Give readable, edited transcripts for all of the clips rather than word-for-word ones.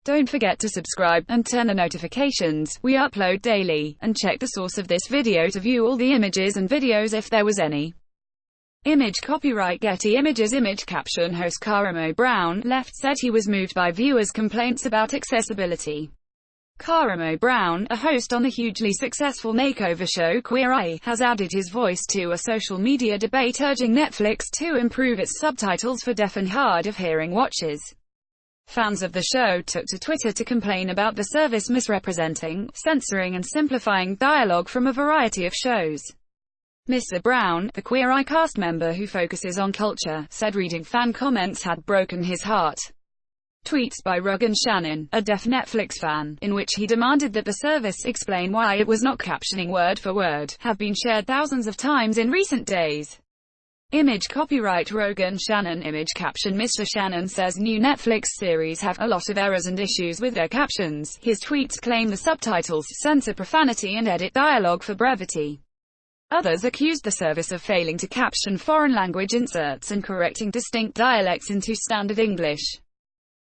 Don't forget to subscribe, and turn on notifications. We upload daily, and check the source of this video to view all the images and videos if there was any. Image copyright Getty Images. Image caption Host Karamo Brown left said he was moved by viewers' complaints about accessibility. Karamo Brown, a host on the hugely successful makeover show Queer Eye, has added his voice to a social media debate urging Netflix to improve its subtitles for deaf and hard-of-hearing watchers. Fans of the show took to Twitter to complain about the service misrepresenting, censoring and simplifying dialogue from a variety of shows. Mr. Brown, the Queer Eye cast member who focuses on culture, said reading fan comments had broken his heart. Tweets by Rogan Shannon, a deaf Netflix fan, in which he demanded that the service explain why it was not captioning word for word, have been shared thousands of times in recent days. Image copyright Rogan Shannon. Image caption Mr. Shannon says new Netflix series have a lot of errors and issues with their captions. His tweets claim the subtitles censor profanity and edit dialogue for brevity. Others accused the service of failing to caption foreign language inserts and correcting distinct dialects into standard English.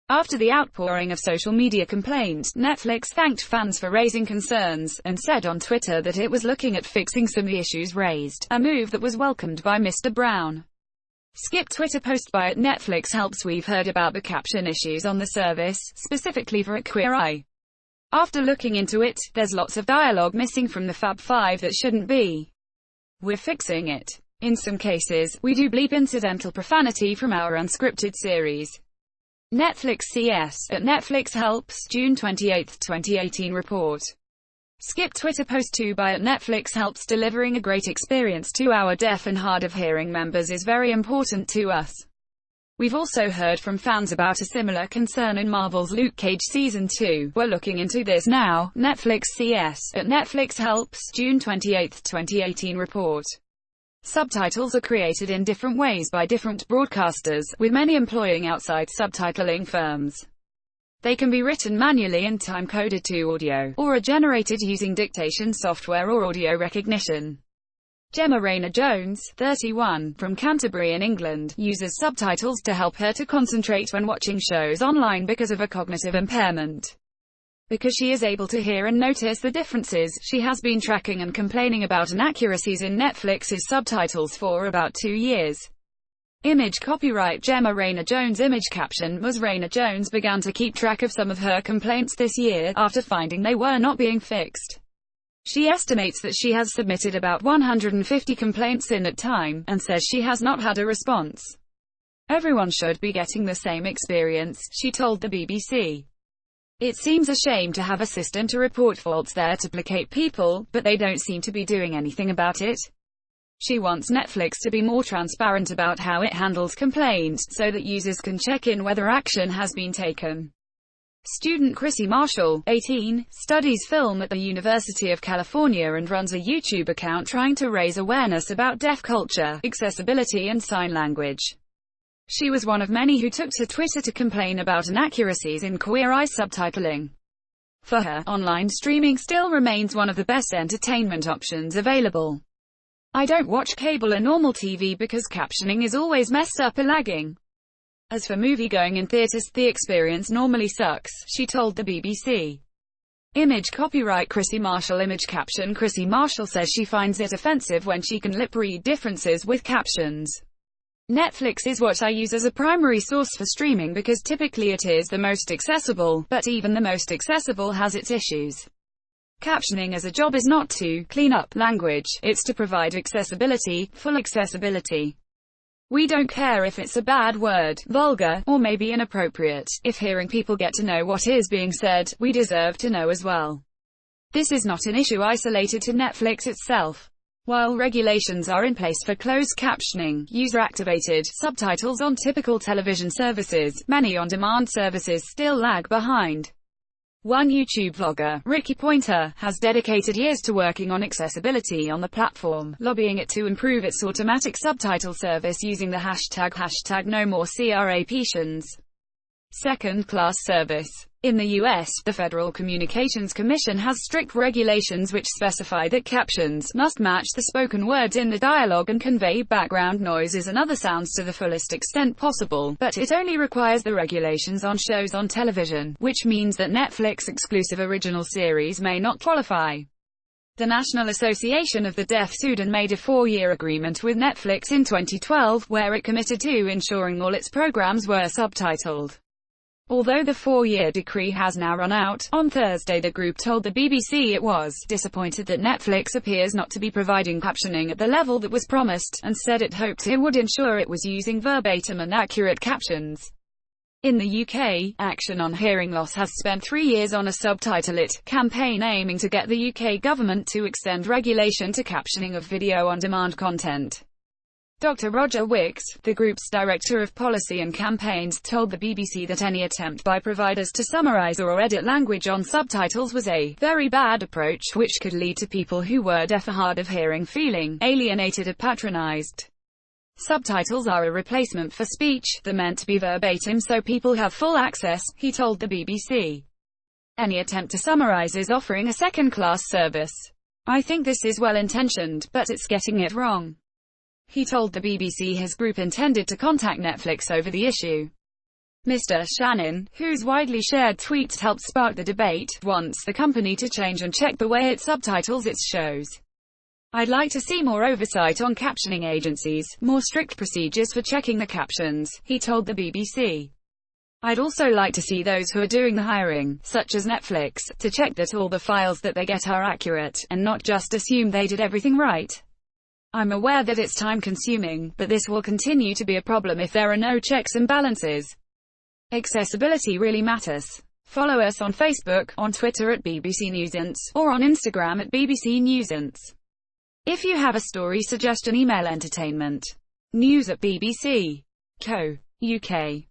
After the outpouring of social media complaints, Netflix thanked fans for raising concerns, and said on Twitter that it was looking at fixing some of the issues raised, a move that was welcomed by Mr. Brown. Skip Twitter post by @Netflix helps. We've heard about the caption issues on the service, specifically for Queer Eye. After looking into it, there's lots of dialogue missing from the Fab Five that shouldn't be. We're fixing it. In some cases, we do bleep incidental profanity from our unscripted series. Netflix CS @Netflix helps, June 28, 2018 report. Skip Twitter post 2 by @Netflix helps. Delivering a great experience to our deaf and hard of hearing members is very important to us. We've also heard from fans about a similar concern in Marvel's Luke Cage Season 2. We're looking into this now. Netflix CS @Netflix helps, June 28, 2018 report. Subtitles are created in different ways by different broadcasters, with many employing outside subtitling firms. They can be written manually and time-coded to audio, or are generated using dictation software or audio recognition. Gemma Rayner-Jones, 31, from Canterbury in England, uses subtitles to help her to concentrate when watching shows online because of a cognitive impairment. Because she is able to hear and notice the differences, she has been tracking and complaining about inaccuracies in Netflix's subtitles for about 2 years. Image copyright Gemma Rayner-Jones. Image caption Ms. Rayner-Jones began to keep track of some of her complaints this year, after finding they were not being fixed. She estimates that she has submitted about 150 complaints in that time, and says she has not had a response. Everyone should be getting the same experience, she told the BBC. It seems a shame to have a system to report faults there to placate people, but they don't seem to be doing anything about it. She wants Netflix to be more transparent about how it handles complaints, so that users can check in whether action has been taken. Student Chrissy Marshall, 18, studies film at the University of California and runs a YouTube account trying to raise awareness about deaf culture, accessibility and sign language. She was one of many who took to Twitter to complain about inaccuracies in Queer Eye subtitling. For her, online streaming still remains one of the best entertainment options available. I don't watch cable or normal TV because captioning is always messed up or lagging. As for movie-going in theaters, the experience normally sucks, she told the BBC. Image copyright Chrissy Marshall. Image caption Chrissy Marshall says she finds it offensive when she can lip-read differences with captions. Netflix is what I use as a primary source for streaming because typically it is the most accessible, but even the most accessible has its issues. Captioning as a job is not to clean up language, it's to provide accessibility, full accessibility. We don't care if it's a bad word, vulgar, or maybe inappropriate. If hearing people get to know what is being said, we deserve to know as well. This is not an issue isolated to Netflix itself. While regulations are in place for closed captioning, user-activated subtitles on typical television services, many on-demand services still lag behind. One YouTube vlogger, Ricky Pointer, has dedicated years to working on accessibility on the platform, lobbying it to improve its automatic subtitle service using the hashtag #NoMoreCRAPtions. second-class service. In the U.S., the Federal Communications Commission has strict regulations which specify that captions must match the spoken words in the dialogue and convey background noises and other sounds to the fullest extent possible, but it only requires the regulations on shows on television, which means that Netflix-exclusive original series may not qualify. The National Association of the Deaf sued and made a 4-year agreement with Netflix in 2012, where it committed to ensuring all its programs were subtitled. Although the 4-year decree has now run out, on Thursday the group told the BBC it was disappointed that Netflix appears not to be providing captioning at the level that was promised, and said it hoped it would ensure it was using verbatim and accurate captions. In the UK, Action on Hearing Loss has spent 3 years on a Subtitle It campaign aiming to get the UK government to extend regulation to captioning of video-on-demand content. Dr. Roger Wicks, the group's Director of Policy and Campaigns, told the BBC that any attempt by providers to summarise or edit language on subtitles was a very bad approach, which could lead to people who were deaf or hard of hearing feeling alienated or patronised. Subtitles are a replacement for speech, they're meant to be verbatim so people have full access, he told the BBC. Any attempt to summarise is offering a second-class service. I think this is well-intentioned, but it's getting it wrong. He told the BBC his group intended to contact Netflix over the issue. Mr. Shannon, whose widely shared tweets helped spark the debate, wants the company to change and check the way it subtitles its shows. I'd like to see more oversight on captioning agencies, more strict procedures for checking the captions, he told the BBC. I'd also like to see those who are doing the hiring, such as Netflix, to check that all the files that they get are accurate, and not just assume they did everything right. I'm aware that it's time-consuming, but this will continue to be a problem if there are no checks and balances. Accessibility really matters. Follow us on Facebook, on Twitter at BBC Newsance, or on Instagram at BBC Newsance. If you have a story suggestion, email entertainment.news@bbc.co.uk.